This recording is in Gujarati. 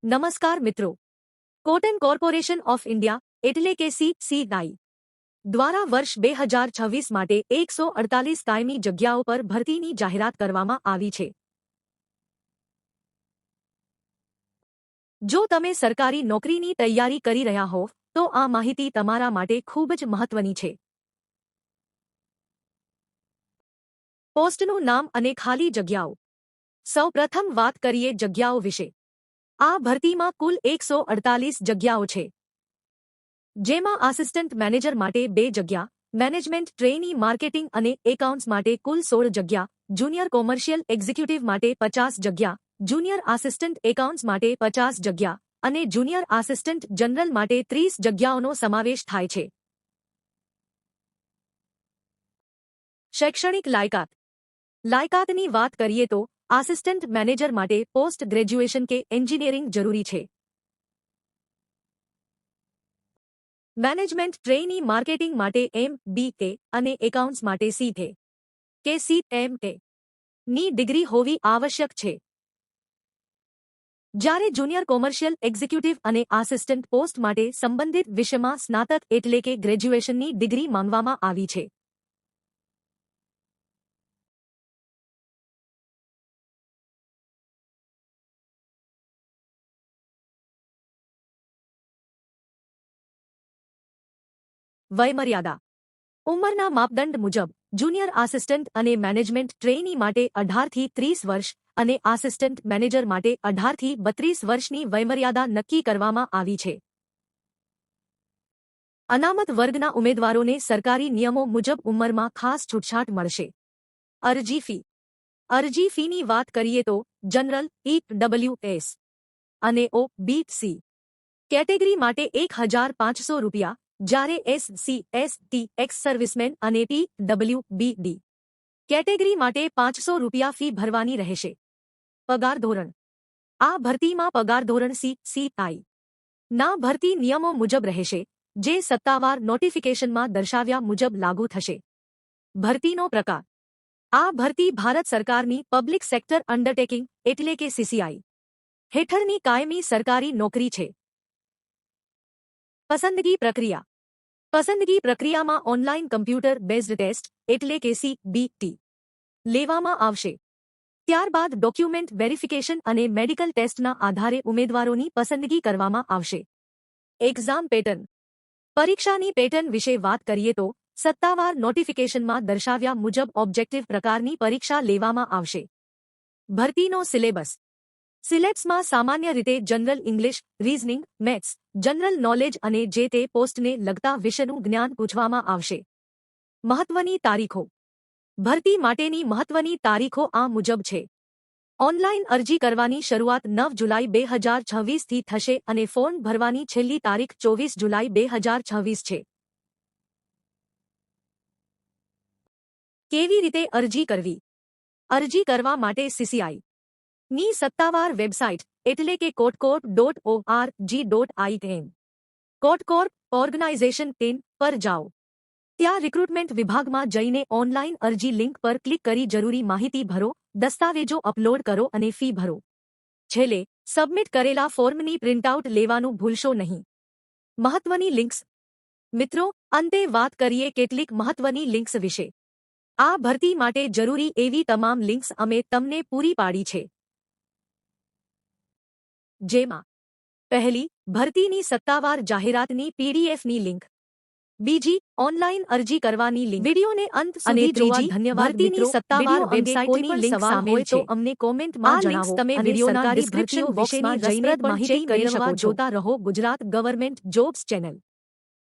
નમસ્કાર મિત્રો, કોટન કોર્પોરેશન ઓફ ઇન્ડિયા એટલે કે CCI દ્વારા વર્ષ 2026 માટે 148 કાયમી જગ્યાઓ પર ભરતીની જાહેરાત કરવામાં આવી છે. જો તમે સરકારી નોકરીની તૈયારી કરી રહ્યા હો તો આ માહિતી તમારા માટે ખૂબ જ મહત્વની છે. પોસ્ટનું નામ અને ખાલી જગ્યાઓ. સૌપ્રથમ વાત કરીએ જગ્યાઓ વિશે. આ ભરતીમાં કુલ 148 જગ્યાઓ છે, જેમાં આસિસ્ટન્ટ મેનેજર માટે 2 જગ્યા, મેનેજમેન્ટ ટ્રેની માર્કેટિંગ અને એકાઉન્ટ્સ માટે કુલ 16 જગ્યા, જુનિયર કોમર્શિયલ એક્ઝિક્યુટિવ માટે 50 જગ્યા, જુનિયર આસિસ્ટન્ટ એકાઉન્ટ્સ માટે 50 જગ્યા અને જુનિયર આસિસ્ટન્ટ જનરલ માટે 30 જગ્યાઓનો સમાવેશ થાય છે. શૈક્ષણિક લાયકાત. લાયકાતની વાત કરીએ તો આસિસ્ટન્ટ મેનેજર માટે પોસ્ટ ગ્રેજ્યુએશન કે એન્જિનિયરિંગ જરૂરી છે. મેનેજમેન્ટ ટ્રેની માર્કેટિંગ માટે MBA અને એકાઉન્ટ્સ માટે CA કે CMA ની ડિગ્રી હોવી આવશ્યક છે. જ્યારે જુનિયર કોમર્શિયલ એક્ઝિક્યુટિવ અને આસિસ્ટન્ટ પોસ્ટ માટે સંબંધિત વિષયમાં સ્નાતક એટલે કે ગ્રેજ્યુએશનની ડિગ્રી માંગવામાં આવી છે. વયમર્યાદા. ઉંમરના માપદંડ મુજબ જુનિયર આસિસ્ટન્ટ અને મેનેજમેન્ટ ટ્રેની માટે 18 થી 30 વર્ષ અને આસિસ્ટન્ટ મેનેજર માટે 18 થી 32 વર્ષની વયમર્યાદા નક્કી કરવામાં આવી છે. અનામત વર્ગના ઉમેદવારોને સરકારી નિયમો મુજબ ઉંમરમાં ખાસ છૂટછાટ મળશે. અરજી ફી. અરજી ફીની વાત કરીએ તો જનરલ, EWS અને OBC કેટેગરી માટે ₹1,500, જ્યારે SC/ST એક્સ સર્વિસમેન અને PWBD કેટેગરી માટે ₹500 ફી ભરવાની રહેશે. પગાર ધોરણ. આ ભરતીમાં પગાર ધોરણ CCI ના ભરતી નિયમો મુજબ રહેશે, જે સત્તાવાર નોટિફિકેશનમાં દર્શાવ્યા મુજબ લાગુ થશે. ભરતીનો પ્રકાર. આ ભરતી ભારત સરકારની પબ્લિક સેક્ટર અંડરટેકિંગ એટલે કે CCI હેઠળની કાયમી સરકારી નોકરી છે. પસંદગી પ્રક્રિયા. પસંદગી પ્રક્રિયામાં ઓનલાઈન કમ્પ્યુટર બેઝડ ટેસ્ટ એટલે કે CBT લેવામાં આવશે. ત્યારબાદ ડોક્યુમેન્ટ વેરિફિકેશન અને મેડિકલ ટેસ્ટના આધારે ઉમેદવારોની પસંદગી કરવામાં આવશે. Exam pattern. પરીક્ષાની પેટર્ન વિશે વાત કરીએ તો સત્તાવાર નોટિફિકેશનમાં દર્શાવ્યા મુજબ ઓબ્જેક્ટિવ પ્રકારની પરીક્ષા લેવામાં આવશે. ભરતીનો સિલેબસ. સિલેબસમાં સામાન્ય રીતે general English, reasoning, maths, general knowledge અને જે તે પોસ્ટને લગતા વિષયનું જ્ઞાન પૂછવામાં આવશે. મહત્વની તારીખો. ભરતી માટેની મહત્વની તારીખો આ મુજબ છે. ઓનલાઈન અરજી કરવાની શરૂઆત 9 જુલાઈ 2026 થી થશે અને ફોર્મ ભરવાની છેલ્લી તારીખ 24 જુલાઈ 2026 છે. કેવી રીતે અરજી કરવી? અરજી કરવા માટે CCI ની સત્તાવાર વેબસાઇટ એટલે કે kotcorp.org.in કોટકોર્પ ઓર્ગેનાઇઝેશન 10 પર જાઓ. ત્યાં રિક્રુટમેન્ટ વિભાગમાં જઈને ઓનલાઈન અરજી લિંક પર ક્લિક કરી જરૂરી માહિતી ભરો, દસ્તાવેજો અપલોડ કરો અને ફી ભરો. છેલ્લે સબમિટ કરેલા ફોર્મની પ્રિન્ટઆઉટ લેવાનું ભૂલશો નહીં. મહત્વની લિંક્સ. મિત્રો, અંતે વાત કરીએ કેટલીક મહત્વની લિંક્સ વિશે. આ ભરતી માટે જરૂરી એવી તમામ લિંક્સ અમે તમને પૂરી પાડી છે. જેમાં પહેલી, ભરતીની સત્તાવાર જાહેરાતની PDFની લિંક. બીજી, ઓનલાઈન અરજી કરવાની લિંક. વિડિયોને અંત સુધી જોવા ધન્યવાદ. ભરતીની સત્તાવાર વેબસાઇટની લિંક સામેલ છે તો અમને કોમેન્ટમાં જણાવો. તમે વિડિયોના ડિસ્ક્રિપ્શન બોક્સમાં જઈને માહિતી કરી શકો છો. જોતા રહો ગુજરાત ગવર્મેન્ટ જોબ્સ ચેનલ.